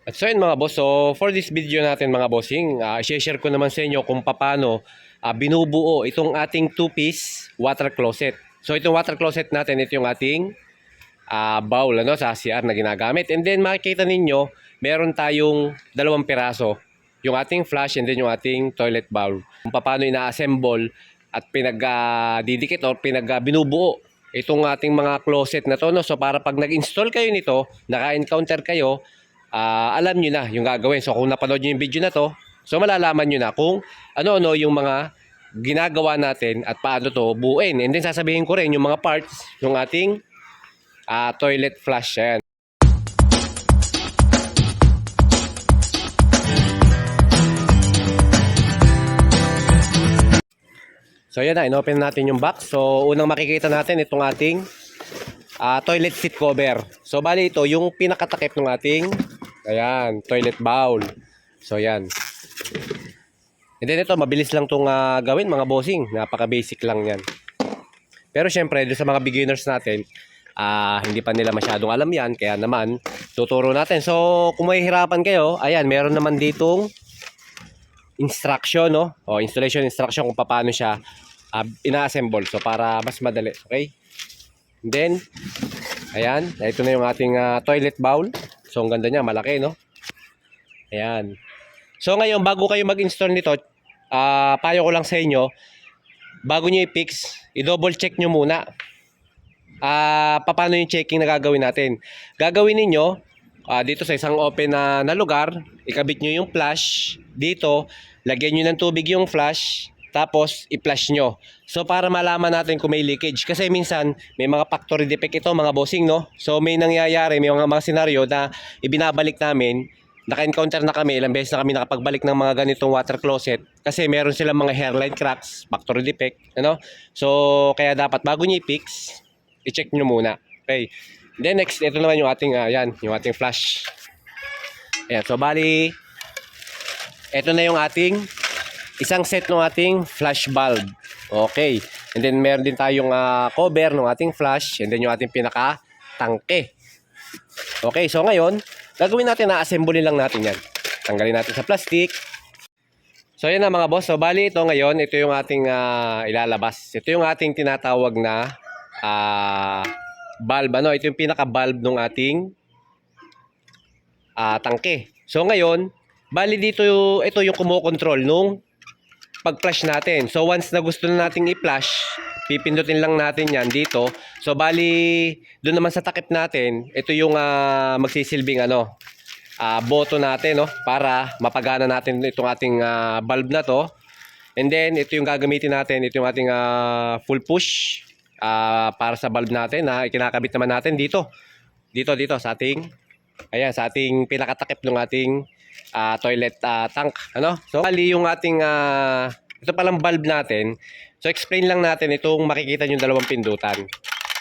At so yun mga boss, so for this video natin mga bossing, i-share ko naman sa inyo kung paano binubuo itong ating two-piece water closet. So itong water closet natin, ito yung ating bowl sa CR na ginagamit. And then makikita ninyo, meron tayong dalawang piraso. Yung ating flush and then yung ating toilet bowl. Kung paano ina-assemble at pinag-didikit or binubuo itong ating mga closet na to. No? So para pag nag-install kayo nito, naka-encounter kayo, alam nyo na yung gagawin. So kung napanood nyo yung video na to, so malalaman nyo na kung ano-ano yung mga ginagawa natin at paano to buuin. And then sasabihin ko rin yung mga parts yung ating toilet flush. Ayan. So yan na, inopen natin yung box. So unang makikita natin itong ating toilet seat cover. So bali ito yung pinakatakip ng ating toilet bowl. So yan. And then ito, mabilis lang itong gawin mga bossing. Napaka-basic lang yan. Pero syempre, doon sa mga beginners natin, hindi pa nila masyadong alam yan. Kaya naman, tuturo natin. So, kung may hirapan kayo, ayan, meron naman ditong instruction, no? O, installation instruction kung paano siya ina-assemble. So, para mas madali. Okay? And then, ayan, ito na yung ating toilet bowl. So, ang ganda niya, malaki, no? Ayan. So, ngayon, bago kayo mag-install nito, payo ko lang sa inyo, bago nyo i-fix, i-double check nyo muna paano yung checking na gagawin natin. Gagawin ninyo dito sa isang open na lugar, ikabit nyo yung flash dito, lagyan nyo ng tubig yung flash, tapos i-flash nyo. So para malaman natin kung may leakage, kasi minsan may mga factory defect ito mga bossing, no? So may nangyayari, may mga senaryo na ibinabalik namin. Naka-encounter na kami, ilang beses na kami nakapagbalik ng mga ganitong water closet kasi meron silang mga hairline cracks, factory defect, ano? So kaya dapat bago niyo i-fix, i-check nyo muna. Okay. Then next, ito naman yung ating yung ating flash. Ayan, so bali ito na yung ating isang set ng ating flash bulb. Okay. And then meron din tayong cover ng ating flash and then yung ating pinaka tangke. Okay, so ngayon gagawin natin na assembly lang natin yan. Tanggalin natin sa plastic. So yan na mga boss. So bali ito ngayon, ito yung ating ilalabas. Ito yung ating tinatawag na bulb. Ito yung pinaka-bulb ng ating tangke. So ngayon, bali dito ito yung kumokontrol nung pag-flash natin. So once na gusto na nating i-flash, pipindutin lang natin yan dito. So bali doon naman sa takip natin, ito yung magsisilbing button natin, no, para mapagana natin itong ating bulb na to. And then ito yung gagamitin natin, ito yung ating full push para sa bulb natin na ikinakabit naman natin dito sa ating sa ating pinakatakip ng ating toilet tank, So bali yung ating ito palang bulb natin. So explain lang natin itong makikita niyo dalawang pindutan.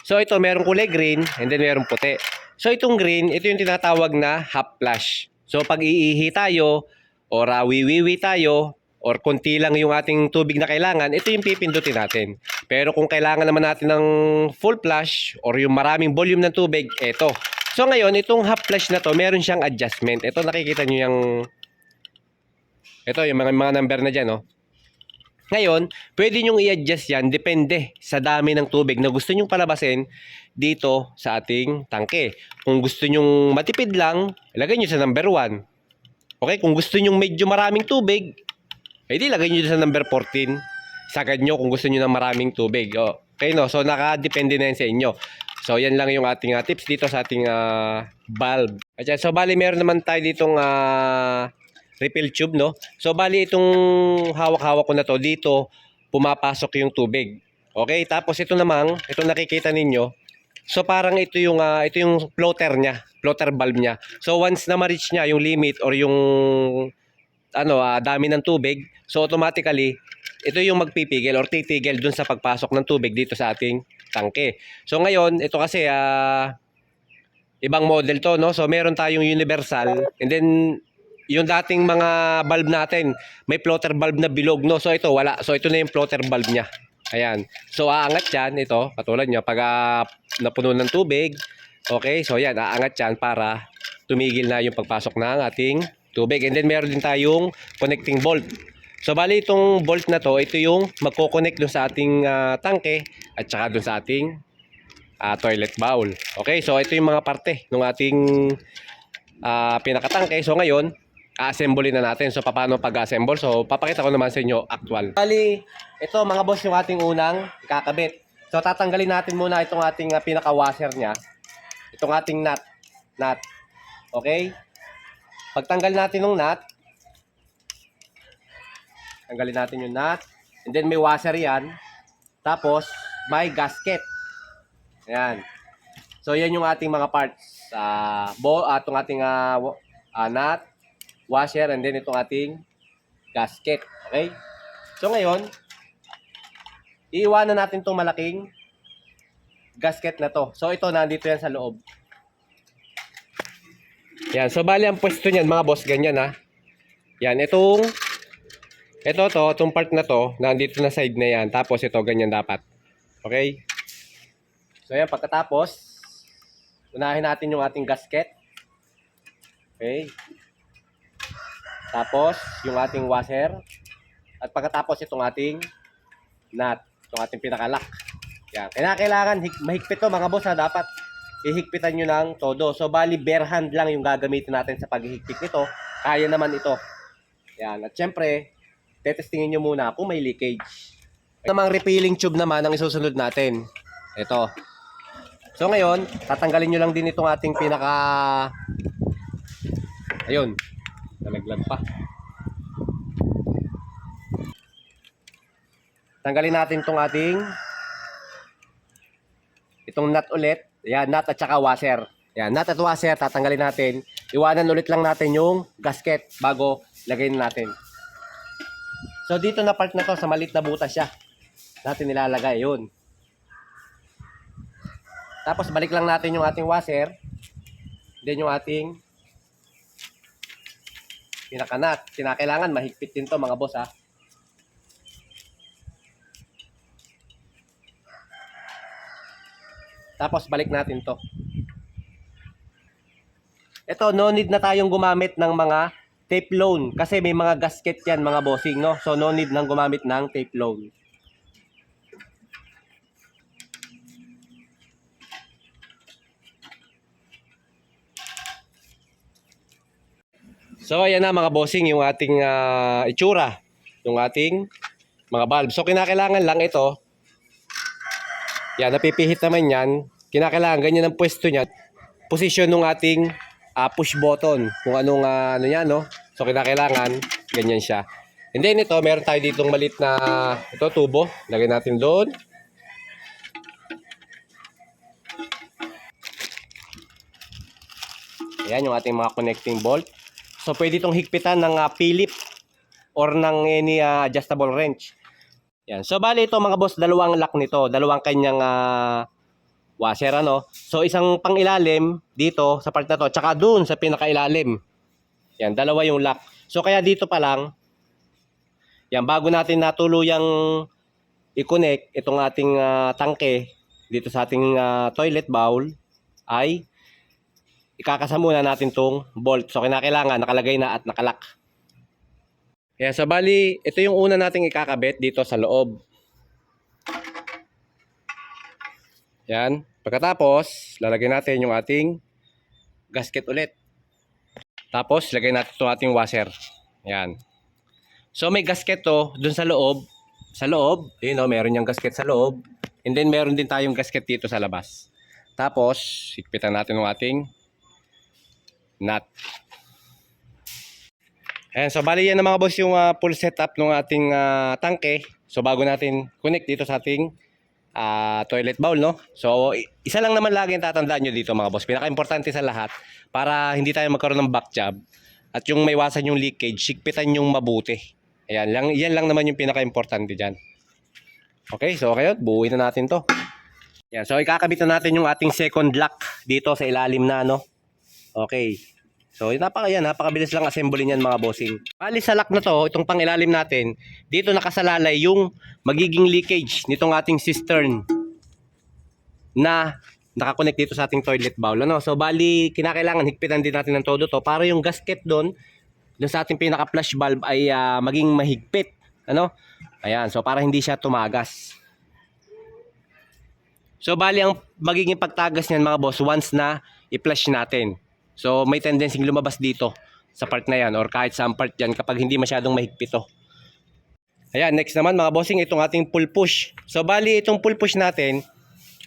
So ito merong kulay green and then merong puti. So itong green, ito yung tinatawag na half flash. So pag iihi tayo or wiwiwi tayo or konti lang yung ating tubig na kailangan, ito yung pipindutin natin. Pero kung kailangan naman natin ng full flash or yung maraming volume ng tubig, ito. So ngayon, itong half flash na to, meron siyang adjustment. Ito nakikita nyo yung mga number na dyan, no? Ngayon, pwede nyong i-adjust yan, depende sa dami ng tubig na gusto nyong palabasin dito sa ating tangke. Kung gusto nyong matipid lang, ilagay nyo sa number 1. Okay, kung gusto nyong medyo maraming tubig, di lagay nyo sa number 14. Sagad nyo kung gusto nyo ng maraming tubig. Okay, no? So, nakadepende na yan sa inyo. So, yan lang yung ating tips dito sa ating bulb. So, bali, meron naman tayo ditong refill tube, no? So, bali, itong hawak-hawak ko na to, dito, pumapasok yung tubig. Okay, tapos ito namang, itong nakikita ninyo, so, parang ito yung floater niya, floater bulb niya. So, once na ma-reach niya yung limit or yung dami ng tubig, so automatically ito yung magpipigil or titigil dun sa pagpasok ng tubig dito sa ating tangke. So ngayon, ito kasi ibang model to, no? So meron tayong universal and then yung dating mga bulb natin, may floater bulb na bilog, no? So ito wala. So ito na yung floater bulb niya. Ayan. So aangat yan ito, katulad niya pag napuno ng tubig. Okay, so yan, aangat yan para tumigil na yung pagpasok ng ating tubig. And then meron din tayong connecting bolt. So bali itong bolt na to, ito yung magko-connect dun sa ating tangke at saka dun sa ating toilet bowl. Okay, so ito yung mga parte ng ating pinakatangke. So ngayon, a-assemble na natin. So paano pag-assemble? So papakita ko naman sa inyo actual. Bali, ito mga boss yung ating unang ikakabit. So tatanggalin natin muna itong ating pinaka-washer niya. Itong ating nut. Okay? Pagtanggal natin ng nut, tanggalin natin yung nut. And then may washer yan. Tapos, may gasket. Ayan. So, yan yung ating mga parts. Itong ating nut, washer, and then itong ating gasket. Okay? So, ngayon, iiwanan natin itong malaking gasket na to. So, ito, nandito yan sa loob. Yan. So, bali ang pwesto niyan, mga boss, ganyan ha. Yan. Itong part na to, nandito na side na yan. Tapos, ito, ganyan dapat. Okay? So, yan. Pagkatapos, unahin natin yung ating gasket. Okay? Tapos, yung ating washer. At pagkatapos, itong ating nut. Itong ating pinakalock. Yan. Kailangan mahigpit to mga boss ha. Dapat ihigpitan nyo ng todo. So, bali, bare hand lang yung gagamitin natin sa paghihigpit nito. Kaya naman ito. Yan. At syempre, tetestingin nyo muna kung may leakage. Namang refilling tube naman ang isusunod natin. Ito. So, ngayon, tatanggalin nyo lang din itong ating ayun. Nalaglag pa. Tanggalin natin itong itong nut ulit. Yan, nut at saka washer. Yan, nut at washer, tatanggalin natin. Iwanan ulit lang natin yung gasket bago lagay natin. So, dito na part na to, sa maliit na butas siya. Natin nilalagay, yun. Tapos, balik lang natin yung ating washer. Then, yung ating pinakanut. Kinakailangan, mahigpit din to mga boss, ha. Tapos, balik natin to. Ito, no need na tayong gumamit ng mga tape loan. Kasi may mga gasket yan, mga bossing, no? So, no need nang gumamit ng tape loan. So, ayan na mga bossing, yung ating itsura. Yung ating mga valve. So, kinakailangan lang ito. Yan, napipihit naman yan. Kinakailangan, ganyan ang pwesto niya. Position ng ating push button. Kung anong ano yan, no? So, kinakailangan, ganyan siya. And then ito, meron tayo ditong malit na ito, tubo. Lagay natin doon. Ayan, yung ating mga connecting bolt. So, pwede itong higpitan ng Philip or ng any adjustable wrench. Yan. So, bali ito mga boss, dalawang lock nito. Dalawang kanyang washer, ano. So, isang pang ilalim dito sa part na to. Tsaka dun sa pinakailalim. Yan, dalawa yung lock. So, kaya dito pa lang, yan, bago natin natuluyang i-connect itong ating tangke dito sa ating toilet bowl, ay ikakasa muna natin tong bolt. So, kinakailangan nakalagay na at nakalock. Kaya so bali, ito yung una nating ikakabit dito sa loob. Yan. Pagkatapos, lalagay natin yung ating gasket ulit. Tapos, lagay natin itong ating washer. Yan. So, may gasket to dun sa loob. Sa loob, yun o, meron yung gasket sa loob. And then, meron din tayong gasket dito sa labas. Tapos, higpitan natin yung ating nut. Ayan, so bali yan na mga boss yung full setup ng ating tangke. So bago natin connect dito sa ating toilet bowl, no? So isa lang naman lagi ang tatandaan nyo dito mga boss. Pinaka-importante sa lahat para hindi tayo magkaroon ng back job at yung may iwasan yung leakage, higpitan yung mabuti. Ayan, yan lang naman yung pinaka-importante dyan. Okay, so okay, buuin na natin to. Ayan, so ikakabit na natin yung ating second lock dito sa ilalim na, no? Okay. So, napakabilis lang assembly niyan mga bossing. Bali sa lock na to, itong pangilalim natin, dito nakasalalay yung magiging leakage nitong ating cistern na nakakonect dito sa ating toilet bowl. Ano? So bali, kinakailangan higpitan din natin ng todo to para yung gasket doon sa ating pinaka-flush valve ay maging mahigpit. Ano? Ayan, so para hindi siya tumagas. So bali, ang magiging pagtagas niyan mga boss, once na i-flush natin. So may tendency lumabas dito sa part na yan or kahit sa part yan kapag hindi masyadong mahigpit to. Ayan, next naman mga bossing, itong ating pull push. So bali, itong pull push natin,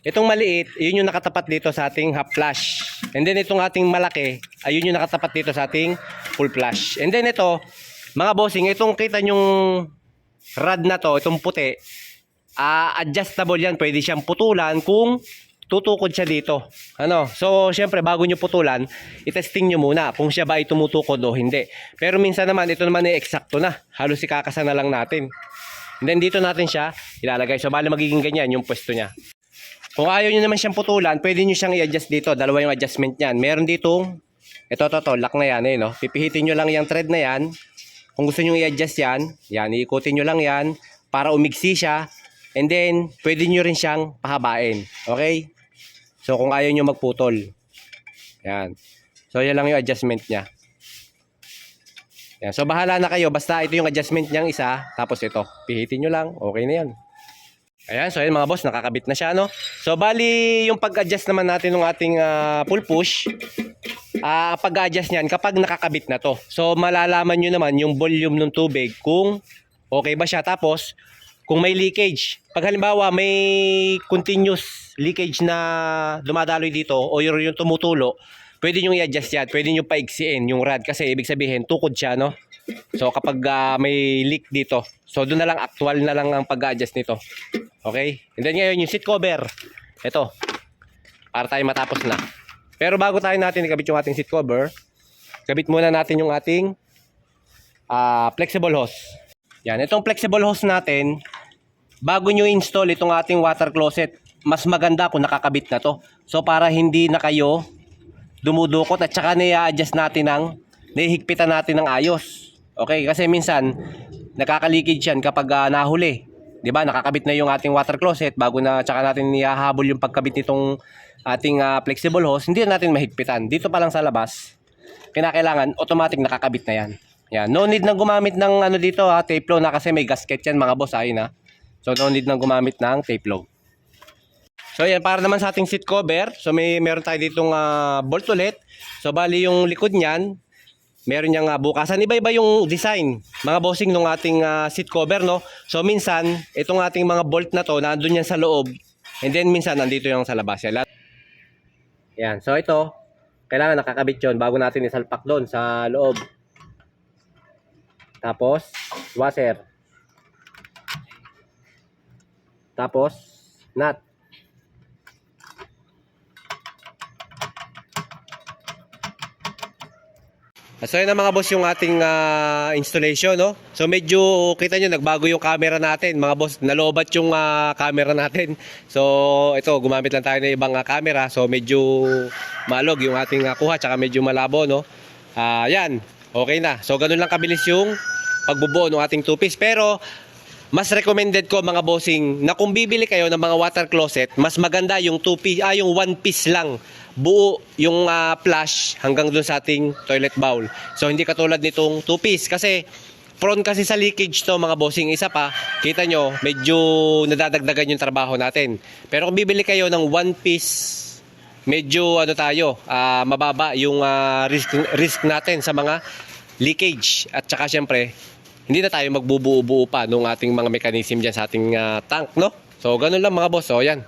itong maliit, yun yung nakatapat dito sa ating half flush. And then itong ating malaki, ayun yung nakatapat dito sa ating full flush. And then ito, mga bossing, itong kita nyong rod na to, itong puti, adjustable yan. Pwede siyang putulan kung tutukod siya dito. Ano? So, syempre, bago nyo putulan, itesting nyo muna kung siya ba ay tumutukod o hindi. Pero minsan naman, ito naman ay eksakto na. Halos ikakasa na lang natin. And then dito natin siya ilalagay. So, bali magiging ganyan yung pwesto niya. Kung ayaw nyo naman siyang putulan, pwede nyo siyang i-adjust dito. Dalawa yung adjustment niyan. Meron ditong, ito, lock na yan. No? Pipihitin nyo lang yung thread na yan. Kung gusto nyo i-adjust yan, iikutin nyo lang yan para umigsi siya. And then, pwede nyo rin siyang pahabain. Okay? So, kung ayaw nyo magputol. Yan. So, yan lang yung adjustment niya. Yan. So, bahala na kayo. Basta ito yung adjustment niyang isa. Tapos ito. Pihitin nyo lang. Okay na yan. Ayan. So, yan mga boss. Nakakabit na siya, no? So, bali yung pag-adjust naman natin ng ating pull push. Pag-adjust niyan kapag nakakabit na to. So, malalaman nyo naman yung volume ng tubig kung okay ba siya. Tapos, kung may leakage. Pag halimbawa may continuous leakage na dumadaloy dito o yung tumutulo, pwede nyo i-adjust yan. Pwede nyo paiksiin yung rod kasi ibig sabihin tukod siya, no? So kapag may leak dito, so doon na lang, actual na lang ang pag-adjust nito. Okay? And then ngayon yung seat cover. Ito. Para tayo matapos na. Pero bago tayo natin ikabit yung ating seat cover, kabit muna natin yung ating flexible hose. Yan, itong flexible hose natin, bago nyo install itong ating water closet, mas maganda kung nakakabit na to. So para hindi na kayo dumudukot at saka na-adjust natin nahihigpitan natin ng ayos. Okay, kasi minsan nakaka-leakage yan kapag nahuli. 'Di ba? Nakakabit na yung ating water closet bago na tsaka natin ihahabol yung pagkabit nitong ating flexible hose, hindi na natin mahigpitan. Dito pa lang sa labas, kinakailangan automatic nakakabit na yan. Yan, no need nang gumamit ng dito tape low na kasi may gasket yan mga boss ayun . So no need nang gumamit ng tape low. So yan, para naman sa ating seat cover, so meron tayo ditong bolt ulit. So bali yung likod niyan, meron niyang bukasan. Iba-iba yung design, mga bossing ng ating seat cover, no? So minsan, itong ating mga bolt na to, nandun yan sa loob. And then minsan, nandito yung sa labas. Yan, so ito, kailangan nakakabit yun bago natin isalpak doon sa loob. Tapos, washer. Tapos, nut. So yun na mga boss yung ating installation, no? So medyo kita nyo nagbago yung camera natin mga boss, nalobat yung camera natin. So ito gumamit lang tayo ng ibang camera, so medyo malog yung ating kuha, tsaka medyo malabo, no? Yan, okay na. So ganun lang kabilis yung pagbubuo ng ating two-piece. Pero mas recommended ko mga bossing na kung bibili kayo ng mga water closet, mas maganda yung two-piece, yung one-piece lang. Buo yung flush hanggang dun sa ating toilet bowl. So hindi katulad nitong two-piece kasi prone kasi sa leakage to mga bossing. Isa pa, kita nyo, medyo nadadagdagan yung trabaho natin. Pero kung bibili kayo ng one-piece, medyo mababa yung risk natin sa mga leakage. At saka syempre, hindi na tayo magbubuo-buo pa nung ating mga mechanism dyan sa ating tank, no? So ganun lang mga boss. So yan.